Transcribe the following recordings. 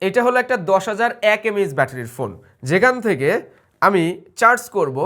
এটা হলো একটা 10,001 mAh ব্যাটারির ফোন, যেখান থেকে আমি চার্জ করব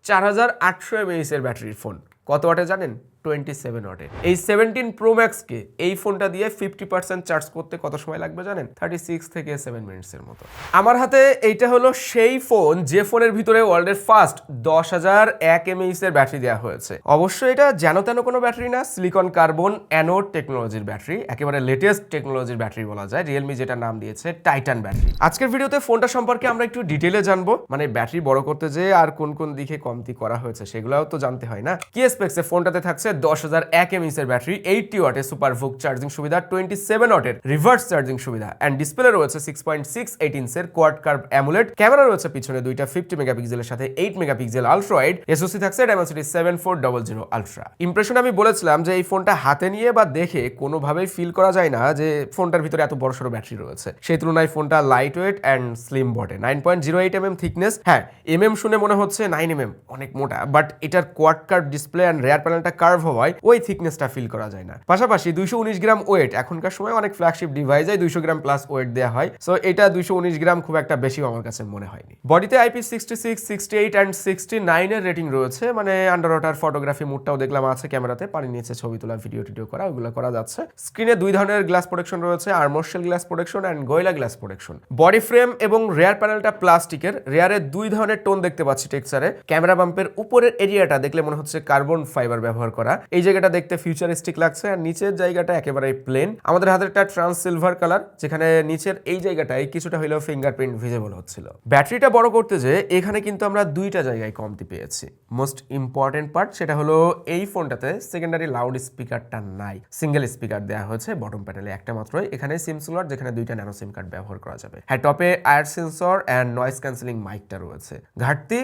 4,800 mAh এর ব্যাটারির ফোন। কত ওয়াটে জানেন? 27 ওয়াটে। এই 17 প্রো ম্যাক্সকে এই ফোনটা দিয়ে 50% চার্জ করতে কত সময় লাগবে জানেন? 36 থেকে 7 মিনিটসের মতো। আমার হাতে এইটা হলো সেই ফোন যে ফোনের ভিতরে ওয়ার্ল্ডের ফার্স্ট 10,001 mAh এর ব্যাটারি দেওয়া হয়েছে। অবশ্যই এটা যেন তেন কোনো ব্যাটারি না, সিলিকন কার্বন অ্যানোড টেকনোলজির ব্যাটারি, একেবারে লেটেস্ট টেকনোলজির ব্যাটারি বলা যায়। রিয়েলমি যেটা নাম দিয়েছে টাইটান ব্যাটারি। আজকের ভিডিওতে ফোনটা সম্পর্কে আমরা একটু ডিটেইলে জানবো, মানে ব্যাটারি বড় করতে যে আর কোন কোন দিকে কমতি করা হয়েছে সেগুলোও তো জানতে হয় না। কি স্পেক্সে ফোনটাতে থাকছে 10,001 mAh এর ব্যাটারি, 80 ওয়াটের সুপার ভুক চার্জিং সুবিধা, 27 ওয়াটের রিভার্স চার্জিং সুবিধা, এন্ড ডিসপ্লে রয়েছে 6.68 ইঞ্চের কোয়াড কার্ভ অ্যামোলেড, ক্যামেরা রয়েছে পিছনে দুইটা 50 মেগাপিক্সেলের সাথে 8 মেগাপিক্সেল আলট্রা ওয়াইড, এসওসি থাকছে Dimensity 7400 আলট্রা। ইমপ্রেশন আমি বলেছিলাম যে এই ফোনটা হাতে নিয়ে বা দেখে কোনোভাবেই ফিল করা যায় না যে ফোনটার ভিতরে এত বড়সড় ব্যাটারি রয়েছে। সেই তুলনায় ফোনটা লাইট ওয়েট এন্ড স্লিম বটে। 9.08 mm থিকনেস, হ্যাঁ এমএম শুনে মনে হচ্ছে 9 mm অনেক মোটা, বাট এটার quad curve display and rear প্যানেলটা কার্ভ হওয়ায় ওই থিকনেসটা ফিল করা যায় না। পাশাপাশি 219 গ্রাম ওয়েট, এখনকার সময় অনেক ফ্ল্যাগশিপ ডিভাইসে 200 গ্রাম প্লাস ওয়েট দেওয়া হয়, সো এটা 219 গ্রাম খুব একটা বেশি আমার কাছে মনে হয়নি। বডিতে IP66, 68 এন্ড 69 এর রেটিং রয়েছে, মানে আন্ডার ওয়াটার ফটোগ্রাফি মুডটাও দেখলাম আছে ক্যামেরাতে, পানির নিচে ছবি তোলা ভিডিও করা ওগুলো করা যাচ্ছে। স্ক্রিনে দুই ধরনের গ্লাস প্রোটেকশন রয়েছে, armour shell glass protection and Gorilla glass protection. Body frame এবং রেয়ার প্যানেলটা প্লাস্টিকের, রেয়ারে দুই ধরনের টোন দেখতে পাচ্ছি টেক্সচারে। ক্যামেরা বাম্পের উপরের এরিয়াটা দেখলে মনে হচ্ছে কার্বন ফাইবার ব্যবহার করা, এই জায়গাটা দেখতে ফিউচারিস্টিক লাগছে, আর নিচের জায়গাটা একেবারে প্লেন। আমাদের হাতের একটা ট্রান্স সিলভার কালার, যেখানে নিচের এই জায়গাটায় কিছুটা হইলেও ফিঙ্গারপ্রিন্ট ভিজিবল হচ্ছিল। ব্যাটারিটা বড় করতে যে এখানে কিন্তু আমরা দুইটা জায়গায় কমতি পেয়েছি। মোস্ট ইম্পর্টেন্ট পার্ট সেটা হলো এই ফোনটাতে সেকেন্ডারি লাউড স্পিকারটা নাই, সিঙ্গেল স্পিকার দেওয়া হয়েছে বটম প্যানেলে একটা মাত্রই। এখানে সিম স্লট যেখানে দুইটা ন্যানো সিম কার্ড ব্যবহার করা যাবে। হ্যাঁ, টপে আয়ার সেন্সর অ্যান্ড নয়েজ ক্যান্সেলিং মাইকটা রয়েছে। ঘাটতি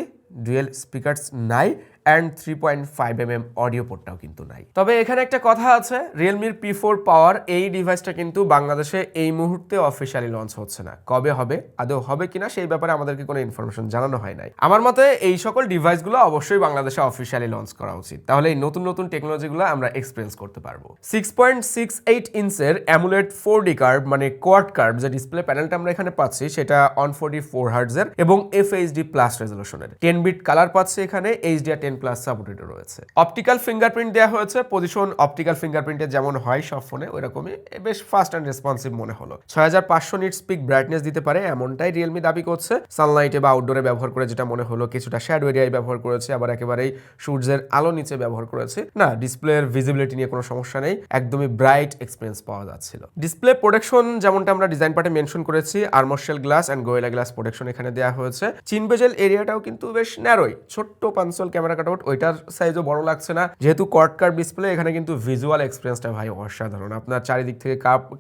ডুয়েল স্পিকারস নাই অ্যান্ড 3.5 mm অডিও পোর্টটাও কিন্তু নাই। তবে এখানে একটা কথা আছে, রিয়েলমির P4 পাওয়ার এই ডিভাইসটা কিন্তু বাংলাদেশে এই মুহূর্তে অফিসিয়ালি লঞ্চ হচ্ছে না। কবে হবে, আদৌ হবে কিনা সেই ব্যাপারে আমাদেরকে কোনো ইনফরমেশন জানানো হয় নাই। আমার মতে এই সকল ডিভাইসগুলো অবশ্যই বাংলাদেশে অফিসিয়ালি লঞ্চ করা উচিত, তাহলে এই নতুন নতুন টেকনোলজিগুলো আমরা এক্সপেরিয়েন্স করতে পারবো। 6.68 ইঞ্চের অ্যামুলেট 4D কার্ভ মানে কোয়াড কার্ভ যে ডিসপ্লে প্যানেলটা আমরা এখানে পাচ্ছি সেটা 144 হার্টজের এবং FHD প্লাস রেজলিউশনের। 10 বিট কালার পাচ্ছে এখানে, HDR10 প্লাস সাপোর্টেড রয়েছে। অপটিক্যাল ফিঙ্গারপ্রিন্ট দেওয়া হয়েছে, পজিশন অপটিক্যাল ফিঙ্গারপ্রিন্টে যেমন হয় সব ফোনে ওইরকমই, বেশ ফাস্ট অ্যান্ড রেসপন্সিভ মনে হলো। 6500 নিটস পিক ব্রাইটনেস দিতে পারে এমনটাই রিয়েলমি দাবি করছে। সানলাইটে বা আউটডোরে ব্যবহার করে যেটা মনে হলো, কিছুটা শ্যাডো এরিয়ায় ব্যবহার করেছে, আবার একেবারেই সূর্যের আলো নিচে ব্যবহার করেছে। না, ডিসপ্লের ভিজিবিলিটি নিয়ে কোনো সমস্যা নেই, একদমই ব্রাইট এক্সপিরিয়েন্স পাওয়া যাচ্ছিল। ডিসপ্লে প্রোটেকশন যেমনটা আমরা ডিজাইন পার্টে মেনশন করেছি, armour shell glass and Gorilla glass protection এখানে দেওয়া হয়েছে। চিন বেজেল এরিয়াটাও কিন্তু বেশ ন্যারোই, ছোট্ট পাঁচল ক্যামেরা কাটআউট, ওইটার সাইজও বড় লাগছে না। যেহেতু কোয়াড কার্ভ ডিসপ্লে, এখানে কিন্তু ভিজুয়াল এক্সপিরিয়েন্সটা ভাই অসাধারণ। আপনার চারিদিক থেকে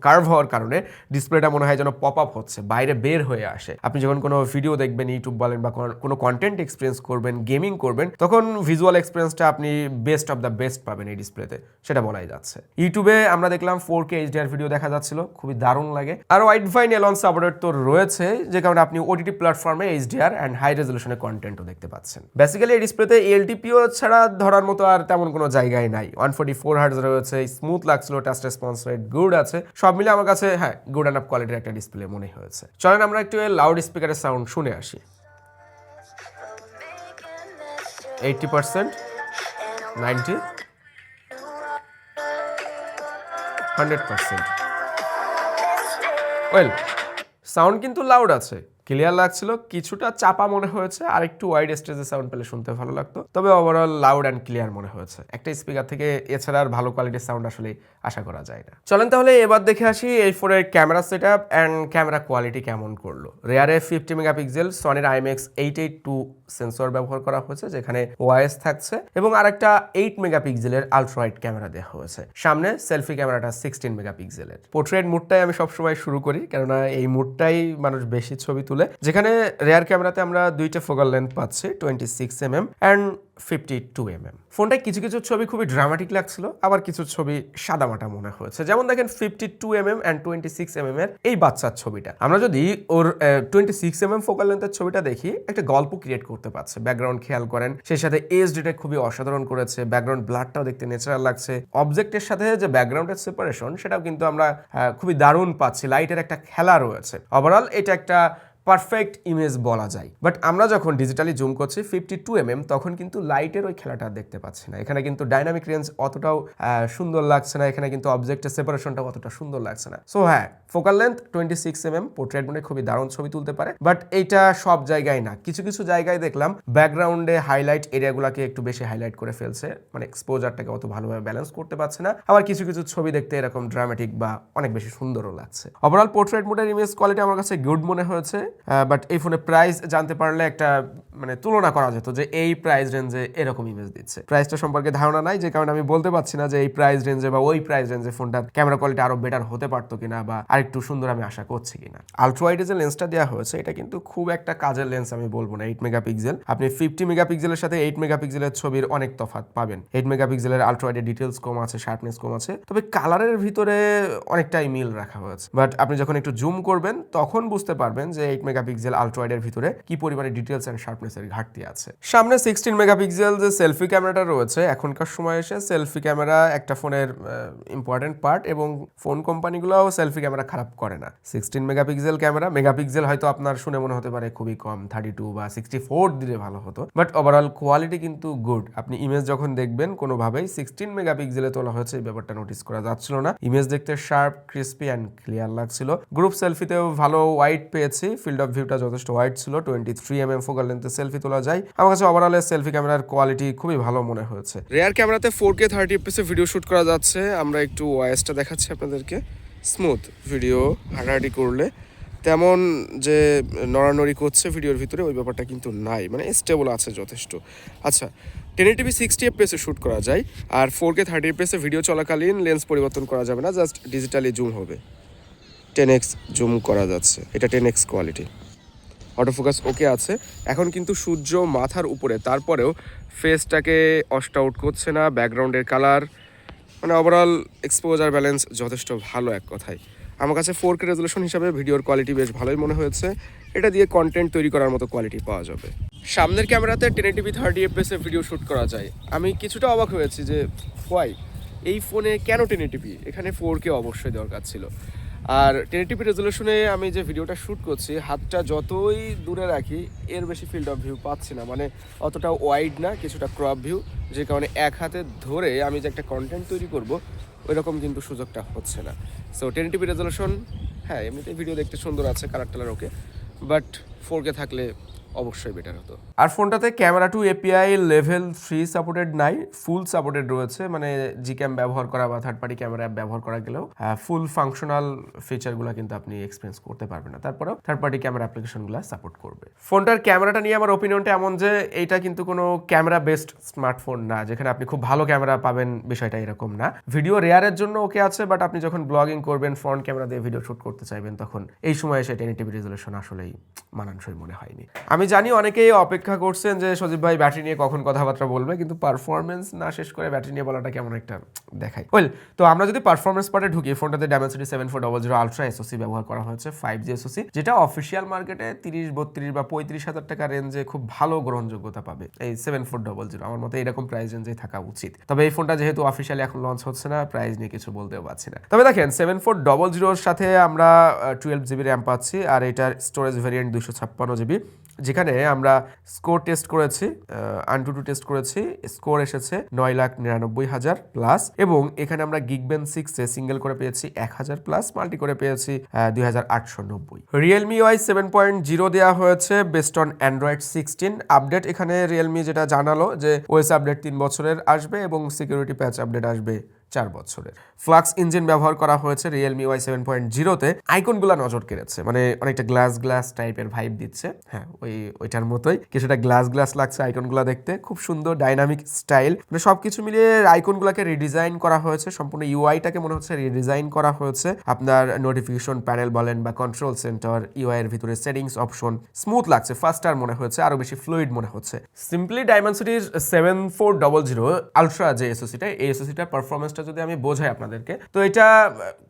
কার্ভ হওয়ার কারণে ডিসপ্লেটা মনে হয় যেন পপ আপ হচ্ছে, বাইরে বের হয়ে আসে। আপনি যখন কোনো ভিডিও দেখবেন, ইউটিউব বলেন বা কোনো কন্টেন্ট এক্সপিরিয়েন্স করবেন, গেমিং করবেন, তখন ভিজুয়াল এক্সপিরিয়েন্সটা আপনি বেস্ট অফ দ্য বেস্ট পাবেন এই ডিসপ্লেতে, সেটা বলাই যাচ্ছে। ইউটিউবে আমরা দেখলাম 4K HDR ভিডিও দেখা যাচ্ছিল, খুবই দারুণ লাগে। আর ওয়াইড ফাইন এলন সাপোর্টেড তো রয়েছে, যে কারণে আপনি OTT প্ল্যাটফর্মে HDR এন্ড হাই রেজলিউশনের কন্টেন্টও দেখতে পাচ্ছেন। বেসিক্যালি এই ডিসপ্লেতে LTPO ছাড়া ধরার মতো আর তেমন কোনো জায়গায় নাই। 144 হার্টজ রয়েছে, স্মুথ লাগছিল, টাচ রেসপন্স রেট গুড আছে, সব মিলে আমার কাছে হ্যাঁ গুড এনাফ কোয়ালিটির একটা ডিসপ্লে মনে হয়েছে। চলেন আমরা একটু লাউড স্পিকারের সাউন্ড শুনে আসি। 80%, 90, 100%। ওয়েল, সাউন্ড কিন্তু লাউড আছে, ক্লিয়ার লাগছিল, কিছুটা চাপা মনে হয়েছে, আর একটু ওয়াইড স্টেজে সাউন্ড পেলে শুনতে ভালো লাগতো, তবে ওভারঅল লাউড অ্যান্ড ক্লিয়ার মনে হয়েছে। একটা স্পিকার থেকে এছাড়া আর ভালো কোয়ালিটির সাউন্ড আসলে আশা করা যায় না। চলেন তাহলে এবার দেখে আসি এই ফোনের camera setup and camera quality কেমন করলো। রেয়ারে 50 মেগাপিক্সেল সনির IMX882 সেন্সর ব্যবহার করা হয়েছে, যেখানে ওআইএস থাকছে, এবং আরেকটা 8 মেগাপিক্সেলের আলট্রা ওয়াইড ক্যামেরা দেওয়া হয়েছে। সামনে সেলফি ক্যামেরাটা 16 মেগাপিক্সেলের। পোর্ট্রেট মুডটাই আমি সবসময় শুরু করি, কেননা এই মুডটাই মানুষ বেশি ছবি তুলে, যেখানে রেয়ার ক্যামেরাতে আমরা দুইটা ফোকাল লেন্থ পাচ্ছি 26mm অ্যান্ড 52mm। ফোনটায় কিছু কিছু ছবি খুবই ড্রামাটিক লাগছিল, আবার কিছু ছবি সাদামাটা মনে হয়েছে। যেমন দেখেন 52mm অ্যান্ড 26mm এর এই বাচ্চার ছবিটা, আমরা যদি ওর 26mm ফোকাল লেন্থের ছবিটা দেখি, একটা গল্প ক্রিয়েট করতে পারছে। ব্যাকগ্রাউন্ড খেয়াল করেন, সেই সাথে এইচডিটা খুবই অসাধারণ করেছে, ব্যাকগ্রাউন্ড ব্লারটাও দেখতে ন্যাচারাল লাগছে, অবজেক্টের সাথে যে ব্যাকগ্রাউন্ডের সেপারেশন সেটাও কিন্তু আমরা খুবই দারুণ পাচ্ছি, লাইটের একটা খেলা রয়েছে। ওভারঅল এটা একটা পারফেক্ট ইমেজ বলা যায়। বাট আমরা যখন ডিজিটালি জুম করছি 52mm, তখন কিন্তু লাইটের ওই খেলাটা দেখতে পাচ্ছি না। এখানে কিন্তু ডাইনামিক রেঞ্জ অতটাও সুন্দর লাগছে না, এখানে কিন্তু অবজেক্টের সেপারেশনটা অতটা সুন্দর লাগছে না। সো হ্যাঁ, ফোকাল লেন্থ 26mm পোর্ট্রেট মোডে খুবই দারুণ ছবি তুলতে পারে, বাট এইটা সব জায়গায় না। কিছু কিছু জায়গায় দেখলাম ব্যাকগ্রাউন্ডে হাইলাইট এরিয়াগুলোকে একটু বেশি হাইলাইট করে ফেলছে, মানে এক্সপোজারটাকে অত ভালোভাবে ব্যালেন্স করতে পারছে না। আবার কিছু কিছু ছবি দেখতে এরকম ড্রামাটিক বা অনেক বেশি সুন্দরও লাগছে। ওভারঅল পোর্ট্রেট মোডের ইমেজ কোয়ালিটি আমার কাছে গুড মনে হয়েছে। বাট এই ফোনের প্রাইস জানতে পারলে একটা মানে তুলনা করা যেত যে এই প্রাইস রেঞ্জে এরকম ইমেজ দিচ্ছে। প্রাইসটা সম্পর্কে ধারণা নাই, যে কারণে আমি বলতে পারছি না যে এই প্রাইস রেঞ্জে বা ওই প্রাইস রেঞ্জে ফোনটার ক্যামেরা কোয়ালিটি আরো বেটার হতে পারতো কিনা বা আরেকটু সুন্দর আমি আশা করছি কিনা। আলট্রা ওয়াইডে যে লেন্সটা দেওয়া হয়েছে এটা কিন্তু খুব একটা কাজের লেন্স আমি বলবো না। 8 মেগাপিক্সেল, আপনি 50 মেগাপিক্সেলের সাথে 8 মেগাপিক্সেলের ছবির অনেক তফাৎ পাবেন। 8 মেগাপিক্সেলের আলট্রা ওয়াইডে ডিটেলস কম আছে, শার্পনেস কম আছে, তবে কালারের ভিতরে অনেকটাই মিল রাখা হয়েছে। বাট আপনি যখন একটু জুম করবেন তখন বুঝতে পারবেন যে 8 মেগাপিক্সেল আলট্রা ওয়াইডের ভিতরে কি পরিমাণে ডিটেলস এন্ড শার্পনেসের ঘাটতি আছে। সামনে 16 মেগাপিক্সেল যে সেলফি ক্যামেরাটা রয়েছে, এখনকার সময় এসে সেলফি ক্যামেরা একটা ফোনের ইম্পর্টেন্ট পার্ট, এবং ফোন কোম্পানিগুলোও সেলফি ক্যামেরা খারাপ করে না। 16 মেগাপিক্সেল ক্যামেরা, মেগাপিক্সেল হয়তো আপনার শুনে মনে হতে পারে খুবই কম, 32 বা 64 দিলে ভালো হতো, বাট ওভারঅল কোয়ালিটি কিন্তু গুড। আপনি ইমেজ যখন দেখবেন কোনোভাবেই 16 মেগাপিক্সেলে তোলা হয়েছে এই ব্যাপারটা নোটিস করা যাচ্ছিল না। ইমেজ দেখতে শার্প, ক্রিস্পি অ্যান্ড ক্লিয়ার লাগছিল। গ্রুপ সেলফিতেও ভালো ওয়াইড পেয়েছি, ফিল্ড অফ ভিউটা যথেষ্ট ওয়াইড ছিল, 23mm ফোকাল লেন্থে সেলফি তোলা যায়। আমার কাছে ওভারঅল সেলফি ক্যামেরার কোয়ালিটি খুবই ভালো মনে হয়েছে। রেয়ার ক্যামেরাতে 4K 30fps এ ভিডিও শুট করা যাচ্ছে। আমরা একটু ওয়াইসটা দেখাচ্ছি আপনাদেরকে। স্মুথ ভিডিও, হাঁটাহাঁটি করলে তেমন যে নড়ানড়ি করছে ভিডিওর ভিতরে ওই ব্যাপারটা কিন্তু নাই, মানে স্টেবল আছে যথেষ্ট। আচ্ছা, 1080p 60fps এ শ্যুট করা যায়, আর 4K 30fps এ ভিডিও চলাকালীন লেন্স পরিবর্তন করা যাবে না, জাস্ট ডিজিটালি জুম হবে। 10x জুম করা যাচ্ছে, এটা 10x কোয়ালিটি। অটোফোকাস ওকে আছে। এখন কিন্তু সূর্য মাথার উপরে, তারপরেও ফেসটাকে অস্ট আউট করছে না। ব্যাকগ্রাউন্ডের কালার, মানে ওভারঅল এক্সপোজার ব্যালেন্স যথেষ্ট ভালো এক কথায়। আমার কাছে 4K রেজলিউশন হিসাবে ভিডিওর কোয়ালিটি বেশ ভালোই মনে হয়েছে। এটা দিয়ে কন্টেন্ট তৈরি করার মতো কোয়ালিটি পাওয়া যাবে। সামনের ক্যামেরাতে 1080p 30fps এ ভিডিও শ্যুট করা যায়। আমি কিছুটা অবাক হয়েছি যে ওয়াই এই ফোনে কেন 1080p, এখানে 4K অবশ্যই দরকার ছিল। আর 1080p রেজলিউশনে আমি যে ভিডিওটা শ্যুট করছি, হাতটা যতই দূরে রাখি এর বেশি ফিল্ড অফ ভিউ পাচ্ছি না, মানে অতটা ওয়াইড না, কিছুটা ক্রপ ভিউ, যে কারণে এক হাতে ধরে আমি যে একটা কন্টেন্ট তৈরি করব ওই রকম কিন্তু সুযোগটা হচ্ছে না। সো 1080p রেজলিউশন, হ্যাঁ এমনিতে ভিডিও দেখতে সুন্দর আছে, কালার টালার ওকে, বাট 4K থাকলে অবশ্যই বেটার হতো। আর ফোনটাতে camera two API level 3 supported নাই, ফুল সাপোর্টেড রয়েছে, মানে জিক্যাম ব্যবহার করা বা থার্ড পার্টি ক্যামেরা অ্যাপ ব্যবহার করা গেলেও ফুল ফাংশনাল ফিচারগুলো কিন্তু আপনি এক্সপিরিয়েন্স করতে পারবেন না, তারপরেও থার্ড পার্টি ক্যামেরা অ্যাপ্লিকেশনগুলো সাপোর্ট করবে। ফোনটার ক্যামেরাটা নিয়ে আমার ওপিনিয়নটা এমন যে এইটা কিন্তু কোনো ক্যামেরা বেসড স্মার্টফোন না, যেখানে আপনি খুব ভালো ক্যামেরা পাবেন, বিষয়টা এরকম না। ভিডিও রেয়ারের জন্য ওকে আছে, বাট আপনি যখন ব্লগিং করবেন, ফ্রন্ট ক্যামেরা দিয়ে ভিডিও শুট করতে চাইবেন, তখন এই সময় এসে 1080p রেজলিউশন আসলেই মানানসই মনে হয়নি। আমি জানি অনেকেই অপেক্ষা করছেন যে সজীব ভাই ব্যাটারি নিয়ে কখন কথাবার্তা বলবে, কিন্তু পারফরমেন্স না শেষ করে ব্যাটারি নিয়ে বলাটা কেমন একটা দেখায়। ওয়েল, তো আমরা যদি পারফরমেন্স পার্টে ঢুকি, ফোনটাতে Dimensity 7400 আলট্রা এসওসি ব্যবহার করা হয়েছে, 5G এসওসি, যেটা অফিসিয়াল মার্কেটে 30, 32 বা 35,000 টাকা রেঞ্জে খুব ভালো গ্রহণযোগ্যতা পাবে। এই 7400 আমার মতে এরকম প্রাইস রেঞ্জে থাকা উচিত। তবে এই ফোনটা যেহেতু অফিসিয়ালি এখন লঞ্চ হচ্ছে না, প্রাইস নিয়ে কিছু বলতেও পারছি না। তবে দেখেন 7400 সাথে আমরা 12GB র্যাম পাচ্ছি, আর এটার স্টোরেজ ভেরিয়েন্ট 256GB, যেখানে আমরা স্কোর টেস্ট করেছি, AnTuTu টেস্ট করেছি, স্কোর এসেছে 9,99,000 প্লাস, এবং এখানে আমরা Geekbench 6 এ সিঙ্গেল করে পেয়েছি 1000 প্লাস, মাল্টি করে পেয়েছি 2890। Realme UI 7.0 দেওয়া হয়েছে বেসড অন Android 16 আপডেট। এখানে Realme যেটা জানালো যে OS আপডেট 3 বছরের আসবে এবং সিকিউরিটি প্যাচ আপডেট আসবে 4 বছরের। ফ্লাক্স ইঞ্জিন ব্যবহার করা হয়েছে রিয়েলমি Y7.0-তে। আইকনগুলো নজর কেড়েছে, মানে অনেকটা গ্লাস টাইপের ভাইব দিচ্ছে। হ্যাঁ, ওইটার মতোই কিছুটা গ্লাস লাগছে আইকনগুলো দেখতে। খুব সুন্দর ডাইনামিক স্টাইল, মানে সবকিছু মিলিয়ে আইকনগুলোকে রিডিজাইন করা হয়েছে, সম্পূর্ণ ইউআইটাকে মনে হচ্ছে রিডিজাইন করা হয়েছে। আপনার নোটিফিকেশন প্যানেল বলেন বা কন্ট্রোল সেন্টার, ইউআই এর ভিতরে সেটিংস অপশন স্মুথ লাগছে, ফাস্টার মনে হচ্ছে, আরো বেশি ফ্লুইড মনে হচ্ছে। সিম্পলি ডাইমেনসিটির 7400 আলট্রা যে এসওসিটা, এই এসওসিটার পারফরমেন্সটা যদি আমি বোঝাই আপনাদেরকে, তো এটা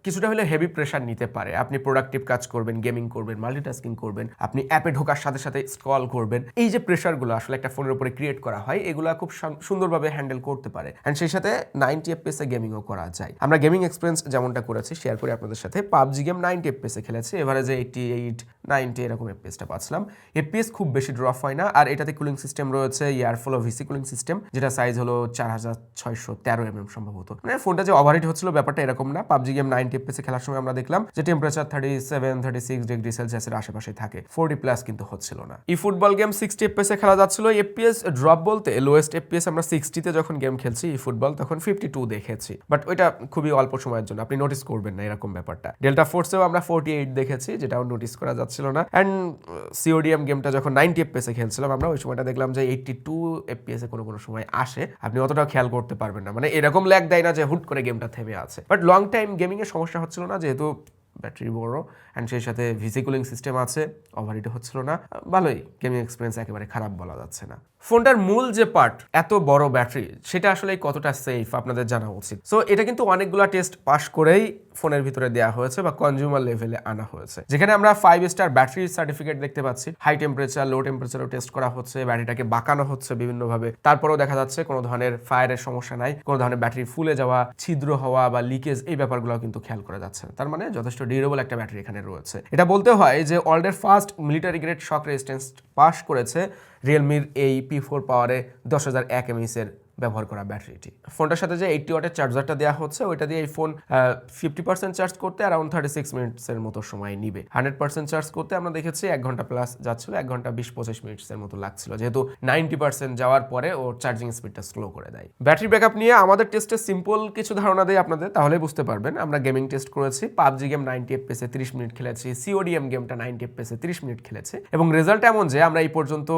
কিছুটা হলে হেভি প্রেশার নিতে পারে। আপনি প্রোডাক্টিভ কাজ করবেন, গেমিং করবেন, মাল্টিটাস্কিং করবেন, আপনি অ্যাপে ঢোকার সাথে সাথে স্ক্রল করবেন, এই যে প্রেশারগুলো আসলে একটা ফোনের উপরে ক্রিয়েট করা হয়, এগুলো খুব সুন্দরভাবে হ্যান্ডেল করতে পারে। অ্যান্ড সেই সাথে 90 FPS এ গেমিংও করা যায়। আমরা গেমিং এক্সপিরিয়েন্স যেমনটা করেছি শেয়ার করি আপনাদের সাথে। পাবজি গেম 90 FPS এ খেলেছি, এভারেজে 88, 90 এরকম এফপিএসটা পাচ্ছিলাম। এফপিএস খুব বেশি ড্রপ হয় না। আর এটাতে কুলিং সিস্টেম রয়েছে, এয়ারফ্লো ভিসি কুলিং সিস্টেম, যেটা সাইজ হলো 4613 সম্ভবত। মানে ফোনটা যে ওভারহিট হচ্ছিল ব্যাপারটা এরকম না। পাবজি গেম 90 FPS এ খেলার সময় আমরা দেখলাম যে টেম্পারেচার 37-36 ডিগ্রি সেলসিয়াসের আশেপাশে থাকে, 40+ কিন্তু হচ্ছিল না। এই ফুটবল গেম 60 FPS এ খেলা যাচ্ছিল। এফপিএস ড্রপ বলতে লোয়েস্ট এফপিএস আমরা 60-তে যখন গেম খেলছি এই ফুটবল, তখন 52 দেখেছি, বাট ওইটা খুবই অল্প সময়ের জন্য, আপনি নোটিস করবেন না এরকম ব্যাপারটা। ডেল্টা ফোর্সেও আমরা 48 দেখেছি, যেটাও নোটিস করা যাচ্ছিল না। অ্যান্ড সিওডিএম গেমটা যখন 90 FPS এ খেলছিলাম আমরা, ওই সময়টা দেখলাম যে 82 FPS এ কোনো সময় আসে, আপনি অতটাও খেয়াল করতে পারবেন না, মানে এরকম ল্যাগ দেয় না যে হুট করে গেমটা থেমে আছে। বাট লং টাইম গেমিং এর সমস্যা হচ্ছিল না, যেহেতু ব্যাটারি বড় অ্যান্ড সেই সাথে ভিসি কুলিং সিস্টেম আছে, ওভারহিট হচ্ছিল না। ভালোই, গেমিং এক্সপিরিয়েন্স একেবারে খারাপ বলা যাচ্ছে না। ফোনটার মূল যে পার্ট, এত বড় ব্যাটারি, সেটা আসলে কতটা সেফ আপনাদের জানা উচিত। সো এটা কিন্তু অনেকগুলো টেস্ট পাস করেই ফোনের ভিতরে দেওয়া হয়েছে বা কনজিউমার লেভেলে আনা হয়েছে, যেখানে আমরা 5 স্টার ব্যাটারি সার্টিফিকেট দেখতে পাচ্ছি। হাই টেম্পারেচার, লো টেম্পারেচারও টেস্ট করা হচ্ছে, ব্যাটারিটাকে বাঁকানো হচ্ছে বিভিন্নভাবে, তারপরেও দেখা যাচ্ছে কোনো ধরনের ফায়ারের সমস্যা নাই, কোনো ধরনের ব্যাটারি ফুলে যাওয়া, ছিদ্র হওয়া বা লিকেজ, এই ব্যাপারগুলো কিন্তু খেয়াল করা যাচ্ছে না। তার মানে যথেষ্ট ডিউরেবল একটা ব্যাটারি এখানে রয়েছে। এটা বলতে হয় যে ওয়ার্ল্ডের ফার্স্ট মিলিটারি গ্রেড শক রেজিস্ট্যান্স পাস করেছে রিয়েলমির এই P4 পাওয়ারে 10001 mAh এর ব্যবহার করা ব্যাটারিটি। ফোনটার সাথে যে 80 ওয়াটের চার্জারটা দেওয়া হচ্ছে, ওইটা দিয়ে এই ফোন 50% চার্জ করতে অ্যারাউন্ড 36 মিনিটসের মতো সময় নিবে। 100% চার্জ করতে আমরা দেখেছি 1 ঘন্টা প্লাস যাচ্ছিল, 1 ঘন্টা 20-25 মিনিটসের মতো লাগছিল, যেহেতু 90% যাওয়ার পরে ও চার্জিং স্পিডটা স্লো করে দেয়। ব্যাটারি ব্যাকআপ নিয়ে আমাদের টেস্টে সিম্পল কিছু ধারণা দেয় আপনাদের, তাহলে বুঝতে পারবেন। আমরা গেমিং টেস্ট করেছি, পাবজি গেম 90 FPS এ 30 মিনিট খেলেছি, সিওডিএম গেমটা 90 FPS এ 30 মিনিট খেলেছে, এবং রেজাল্ট এমন যে আমরা এই পর্যন্ত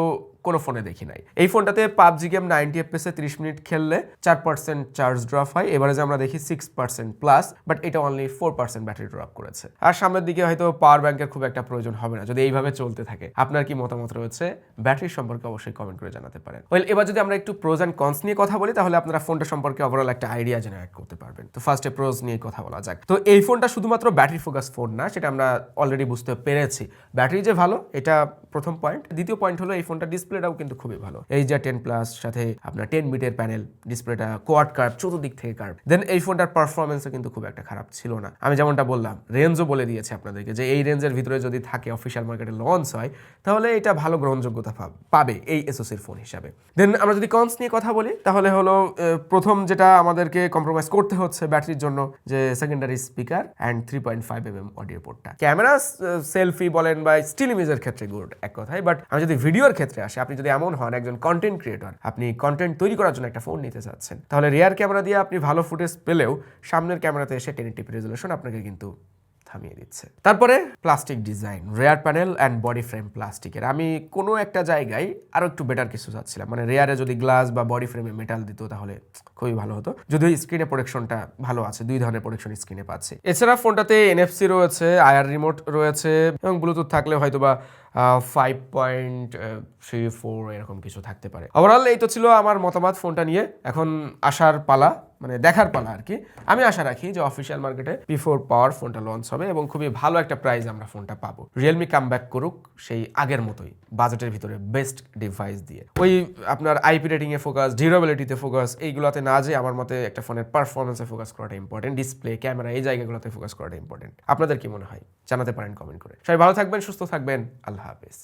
কোনো ফোনে দেখি নাই। এই ফোনটাতে পাবজি গেম 90 FPS এ 30 মিনিট খেললে 4% চার্জ ড্রপ হয়, এভারেজে আমরা দেখি 6% প্লাস, বাট এটা অনলি 4% ব্যাটারি ড্রপ করেছে। আর সামনের দিকে হয়তো পাওয়ার ব্যাংকের খুব একটা প্রয়োজন হবে না যদি এইভাবে চলতে থাকে। আপনার কি মতামত রয়েছে ব্যাটারি সম্পর্কে অবশ্যই কমেন্ট করে জানাতে পারেন। ওয়েল, এবার যদি আমরা একটু প্রোজ অ্যান্ড কনস নিয়ে কথা বলি, তাহলে আপনারা ফোনটা সম্পর্কে ওভারঅল একটা আইডিয়া জেনারেট করতে পারবেন। তো ফার্স্টে প্রোজ নিয়ে কথা বলা যাক। তো এই ফোনটা শুধুমাত্র ব্যাটারি ফোকাস ফোন না, সেটা আমরা অলরেডি বুঝতে পেরেছি। ব্যাটারি যে ভালো, এটা প্রথম পয়েন্ট। দ্বিতীয় পয়েন্ট হলো এই ফোনটা ডিসপ্লেটাও কিন্তু খুবই ভালো। এই যে 10+ সাথে আপনার 10 বিটের প্যানেল, ডিসপ্লেটা কোয়াড কার্ভ, চতুর্দিক থেকে কার্ভ। দেন এই ফোনটার পারফরমেন্সও কিন্তু খুব একটা খারাপ ছিল না। আমি যেমনটা বললাম, রেঞ্জও বলে দিয়েছে আপনাদেরকে যে এই রেঞ্জের ভিতরে যদি থাকে, অফিসিয়াল মার্কেটে লঞ্চ হয়, তাহলে এটা ভালো গ্রহণযোগ্যতা পাবে এই এসওসির ফোন হিসাবে। দেন আমরা যদি কনস নিয়ে কথা বলি, তাহলে হলো প্রথম যেটা আমাদেরকে কম্প্রোমাইজ করতে হচ্ছে ব্যাটারির জন্য, যে secondary speaker and 3.5mm audio পোর্টটা। ক্যামেরা, সেলফি বলেন বা স্টিল ইমেজের ক্ষেত্রে গুড এক কথাই, বাট আমি যদি ভিডিওর ক্ষেত্রে আসি, আপনি যদি এমন হন একজন কন্টেন্ট ক্রিয়েটর, আপনি কন্টেন্ট তৈরি করার জন্য একটা ফোন নিতে চাচ্ছেন, তাহলে রিয়ার ক্যামেরা দিয়ে আপনি ভালো ফুটেজ পেলেও সামনের ক্যামেরাতে এসে 1080p রেজোলিউশন আপনাকে কিন্তু থামিয়ে দিচ্ছে। তারপরে plastic design, rare panel and body frame প্লাস্টিকের। আমি কোনো একটা জায়গায় আরো একটু বেটার কিছু চাচ্ছিলাম, মানে রেয়ারে যদি গ্লাস বা বডি ফ্রেমে মেটাল দিত তাহলে খুবই ভালো হতো। যদিও স্ক্রিনে প্রোটেকশনটা ভালো আছে, 2 ধরনের প্রোটেকশন স্ক্রিনে পাচ্ছি। এছাড়া ফোনটাতে NFC রয়েছে, আইআর রিমোট রয়েছে, এবং ব্লুটুথ থাকলে হয়তো বা 5.34 এরকম কিছু থাকতে পারে। ওভারঅল এই তো ছিল আমার মতামত ফোনটা নিয়ে। এখন আসার পালা, মানে দেখার পালা আর কি। আমি আশা রাখি যে অফিসিয়াল মার্কেটে P4 পাওয়ার ফোনটা লঞ্চ হবে এবং খুবই ভালো একটা প্রাইস আমরা ফোনটা পাবো। রিয়েলমি কামব্যাক করুক সেই আগের মতোই, বাজেটের ভিতরে বেস্ট ডিভাইস দিয়ে। ওই আপনার আইপি রেটিং এ ফোকাস, ডিউরেবিলিটিতে ফোকাস, এইগুলোতে না যে আমার মতে একটা ফোনের পারফরমেন্সে ফোকাস করাটা ইম্পর্টেন্ট, ডিসপ্লে, ক্যামেরা, এই জায়গাগুলোতে ফোকাস করাটা ইম্পর্টেন্ট। আপনাদের কি মনে হয় জানাতে পারেন কমেন্ট করে। সবাই ভালো থাকবেন, সুস্থ থাকবেন, আল্লাহ হাফেজ।